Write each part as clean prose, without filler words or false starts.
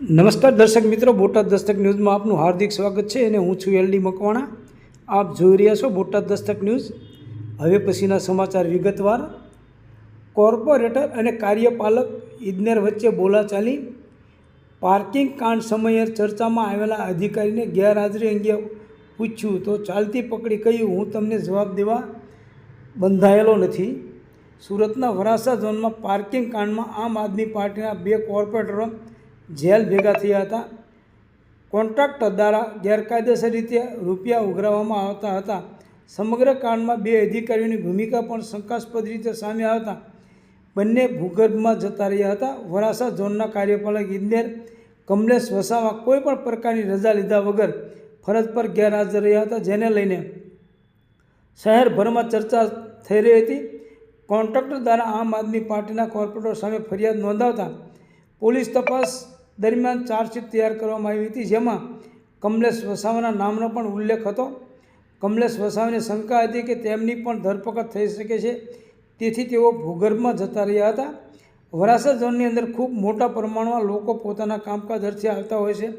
નમસ્કાર દર્શક મિત્રો, બોટાદ દસ્તક ન્યૂઝમાં આપનું હાર્દિક સ્વાગત છે અને હું છું એલડી મકવાણા. આપ જોઈ રહ્યા છો બોટાદ દસ્તક ન્યૂઝ. હવે પછીના સમાચાર વિગતવાર. કોર્પોરેટર અને કાર્યપાલક ઇજનેર વચ્ચે બોલાચાલી. પાર્કિંગ કાંડ સમયે ચર્ચામાં આવેલા અધિકારીને ગેરહાજરી અંગે પૂછ્યું તો ચાલતી પકડી કહ્યું, હું તમને જવાબ દેવા બંધાયેલો નથી. સુરતના વરાછા ઝોનમાં પાર્કિંગ કાંડમાં આમ આદમી પાર્ટીના 2 કોર્પોરેટરો જેલ ભેગા થયા હતા. કોન્ટ્રાક્ટર દ્વારા ગેરકાયદેસર રીતે રૂપિયા ઉઘરાવવામાં આવતા હતા. સમગ્ર કાંડમાં 2 અધિકારીઓની ભૂમિકા પણ શંકાસ્પદ રીતે સામે આવતા બંને ભૂગર્ભમાં જતા રહ્યા હતા. વરાછા ઝોનના કાર્યપાલક ઇજનેર કમલેશ વસાવા કોઈપણ પ્રકારની રજા લીધા વગર ફરજ પર ગેરહાજર રહ્યા હતા, જેને લઈને શહેરભરમાં ચર્ચા થઈ રહી હતી. કોન્ટ્રાક્ટર દ્વારા આમ આદમી પાર્ટીના કોર્પોરેટર સામે ફરિયાદ નોંધાવતા પોલીસ તપાસ દરમિયાન ચાર્જશીટ તૈયાર કરવામાં આવી હતી, જેમાં કમલેશ વસાવાના નામનો પણ ઉલ્લેખ હતો. કમલેશ વસાવાને શંકા હતી કે તેમની પણ ધરપકડ થઈ શકે છે, તેથી તેઓ ભૂગર્ભમાં જતા રહ્યા હતા. વરાછા ઝોનની અંદર ખૂબ મોટા પ્રમાણમાં લોકો પોતાના કામકાજ અર્થે આવતા હોય છે,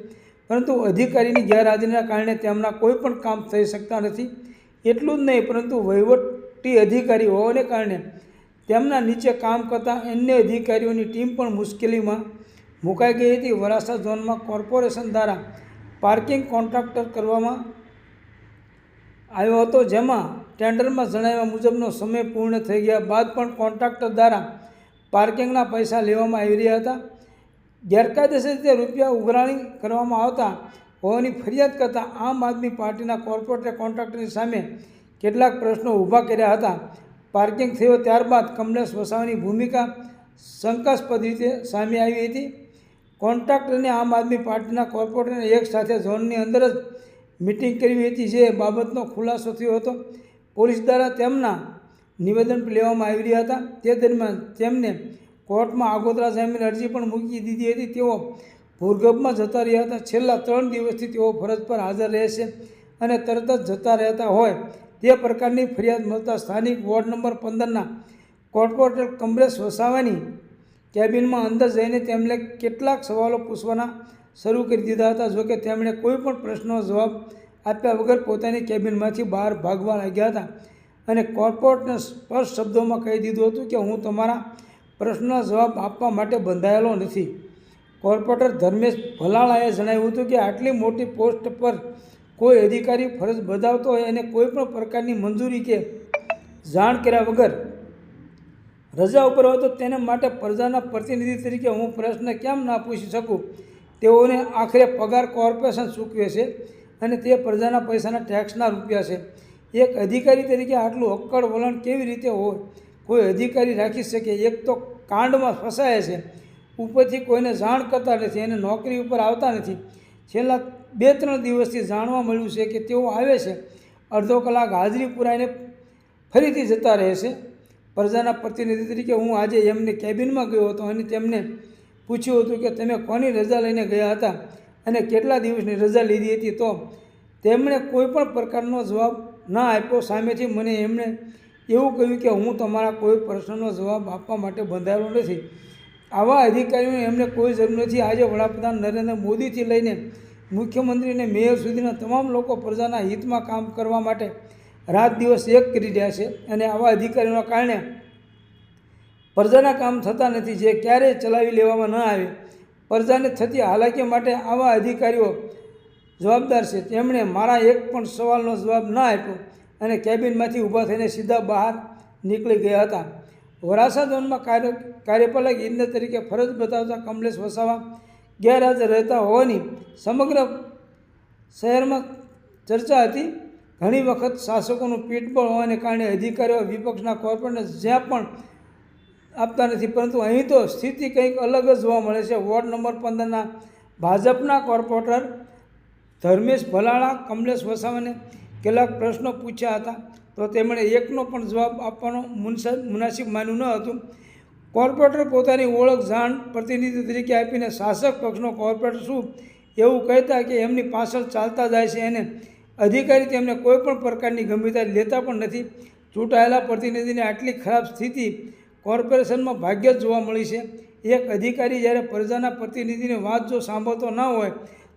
પરંતુ અધિકારીની ગેરહાજરીના કારણે તેમના કોઈ પણ કામ થઈ શકતા નથી. એટલું જ નહીં, પરંતુ વહીવટી અધિકારી હોવાને કારણે તેમના નીચે કામ કરતા અન્ય અધિકારીઓની ટીમ પણ મુશ્કેલીમાં મુકાઈ ગઈ હતી. વરાછા ઝોનમાં કોર્પોરેશન દ્વારા પાર્કિંગ કોન્ટ્રાક્ટર કરવામાં આવ્યો હતો, જેમાં ટેન્ડરમાં જણાવ્યા મુજબનો સમય પૂર્ણ થઈ ગયા બાદ પણ કોન્ટ્રાક્ટર દ્વારા પાર્કિંગના પૈસા લેવામાં આવી રહ્યા હતા. ગેરકાયદેસર રીતે રૂપિયા ઉઘરાણી કરવામાં આવતા હોવાની ફરિયાદ કરતા આમ આદમી પાર્ટીના કોર્પોરેટરે કોન્ટ્રાક્ટરની સામે કેટલાક પ્રશ્નો ઊભા કર્યા હતા. પાર્કિંગ થયો ત્યારબાદ કમલેશ વસાવાની ભૂમિકા શંકાસ્પદ રીતે સામે આવી હતી. કોન્ટ્રાક્ટરને આમ આદમી પાર્ટીના કોર્પોરેટરને એક સાથે ઝોનની અંદર જ મિટિંગ કરવી હતી, જે બાબતનો ખુલાસો થયો હતો. પોલીસ દ્વારા તેમના નિવેદન લેવામાં આવી રહ્યા હતા. તે દરમિયાન તેમને કોર્ટમાં આગોતરા જામીન અરજી પણ મૂકી દીધી હતી. તેઓ ભૂગર્ભમાં જતા રહ્યા હતા. છેલ્લા 3 દિવસથી તેઓ ફરજ પર હાજર રહે છે અને તરત જ જતા રહેતા હોય તે પ્રકારની ફરિયાદ મળતા સ્થાનિક વોર્ડ નંબર 15ના કોર્પોરેટર કમલેશ વસાવાની કેબિનમાં અંદર જઈને તેમને કેટલાક સવાલો પૂછવાના શરૂ કરી દીધા હતા. જોકે તેમણે કોઈ પણ પ્રશ્નનો જવાબ આપ્યા વગર પોતાની કેબિનમાંથી બહાર ભાગવા લાગ્યા હતા અને કોર્પોરેટરને સ્પષ્ટ શબ્દોમાં કહી દીધું હતું કે હું તમારા પ્રશ્નનો જવાબ આપવા માટે બંધાયેલો નથી. કોર્પોરેટર ધર્મેશ ભલાળાએ જણાવ્યું હતું કે આટલી મોટી પોસ્ટ પર કોઈ અધિકારી ફરજ બજાવતો હોય અને કોઈપણ પ્રકારની મંજૂરી કે જાણ કર્યા વગર રજા ઉપર હોય તો તેને માટે પ્રજાના પ્રતિનિધિ તરીકે હું પ્રશ્ન કેમ ના પૂછી શકું. તેઓને આખરે પગાર કોર્પોરેશન ચૂકવે છે અને તે પ્રજાના પૈસાના ટેક્સના રૂપિયા છે. એક અધિકારી તરીકે આટલું અક્કડ વલણ કેવી રીતે હોય કોઈ અધિકારી રાખી શકે? એક તો કાંડમાં ફસાયા છે, ઉપરથી કોઈને જાણ કરતા નથી અને નોકરી ઉપર આવતા નથી. છેલ્લા 2-3 દિવસથી જાણવા મળ્યું છે કે તેઓ આવે છે, અડધો કલાક હાજરી પુરાઈને ફરીથી જતા રહે છે. પ્રજાના પ્રતિનિધિ તરીકે હું આજે એમને કેબિનમાં ગયો હતો અને તેમને પૂછ્યું હતું કે તમે કોની રજા લઈને ગયા હતા અને કેટલા દિવસની રજા લીધી હતી, તો તેમણે કોઈપણ પ્રકારનો જવાબ ના આપ્યો. સામેથી મને એમણે એવું કહ્યું કે હું તમારા કોઈ પ્રશ્નનો જવાબ આપવા માટે બંધાયેલો નથી. આવા અધિકારીઓને એમને કોઈ જરૂર નથી. આજે વડાપ્રધાન નરેન્દ્ર મોદીથી લઈને મુખ્યમંત્રી અને મેયર સુધીના તમામ લોકો પ્રજાના હિતમાં કામ કરવા માટે રાત દિવસ એક કરી રહ્યા છે અને આવા અધિકારીઓના કારણે પ્રજાના કામ થતા નથી, જે ક્યારેય ચલાવી લેવામાં ન આવે. પ્રજાને થતી હાલાકી માટે આવા અધિકારીઓ જવાબદાર છે. તેમણે મારા એક પણ સવાલનો જવાબ ન આપ્યો અને કેબિનમાંથી ઊભા થઈને સીધા બહાર નીકળી ગયા હતા. વરાછા ઝોનમાં કાર્યપાલક ઇજનેર તરીકે ફરજ બજાવતા કમલેશ વસાવા ગેરહાજર રહેતા હોવાની સમગ્ર શહેરમાં ચર્ચા હતી. ઘણી વખત શાસકોનું પીઠબળ હોવાને કારણે અધિકારીઓ વિપક્ષના કોર્પોરેટરને જ્યાં પણ આપતા નથી, પરંતુ અહીં તો સ્થિતિ કંઈક અલગ જ જોવા મળે છે. વોર્ડ નંબર 15ના ભાજપના કોર્પોરેટર ધર્મેશ ભલાળા કમલેશ વસાવાને કેટલાક પ્રશ્નો પૂછ્યા હતા, તો તેમણે એકનો પણ જવાબ આપવાનો મુનાસિબ માન્યું ન હતું. કોર્પોરેટર પોતાની ઓળખ જાણ પ્રતિનિધિ તરીકે આપીને શાસક પક્ષનો કોર્પોરેટર શું એવું કહેતા કે એમની પાછળ ચાલતા જાય છે અને અધિકારી તેમને કોઈપણ પ્રકારની ગંભીરતા લેતા પણ નથી. ચૂંટાયેલા પ્રતિનિધિને આટલી ખરાબ સ્થિતિ કોર્પોરેશનમાં ભાગ્યે જ જોવા મળી છે. એક અધિકારી જ્યારે પ્રજાના પ્રતિનિધિની વાત જો સાંભળતો ન હોય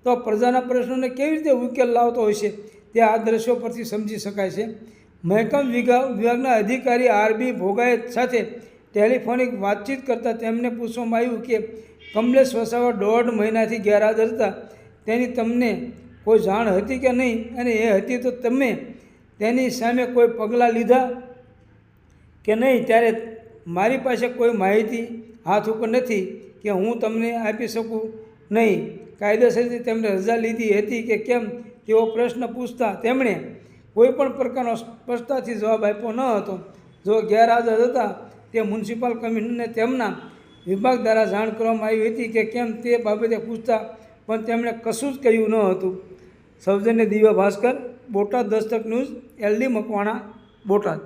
તો પ્રજાના પ્રશ્નોને કેવી રીતે ઉકેલ લાવતો હોય છે તે આ દ્રશ્યો પરથી સમજી શકાય છે. મહેકમ વિભાગના અધિકારી આરબી ભોગાએ સાથે ટેલિફોનિક વાતચીત કરતાં તેમને પૂછવામાં આવ્યું કે કમલેશ વસાવા 1.5 મહિનાથી ગેરહાજર હતા, તેની તમને કોઈ જાણ હતી કે નહીં, અને એ હતી તો તમે તેની સામે કોઈ પગલાં લીધા કે નહીં? ત્યારે મારી પાસે કોઈ માહિતી હાથ ઉપર નથી કે હું તમને આપી શકું નહીં. કાયદેસરથી તેમણે રજા લીધી હતી કે કેમ તેવો પ્રશ્ન પૂછતા તેમણે કોઈપણ પ્રકારનો સ્પષ્ટતાથી જવાબ આપ્યો ન હતો. જો ગેરહાજર હતા તે મ્યુનિસિપલ કમિશનરને તેમના વિભાગ દ્વારા જાણ કરવામાં આવી હતી કે કેમ તે બાબતે પૂછતા પણ તેમણે કશું જ કહ્યું ન હતું. સૌજન્ય દિવ્ય ભાસ્કર, બોટાદ દસ્તક ન્યૂઝ, LD મકવાણા, બોટાદ.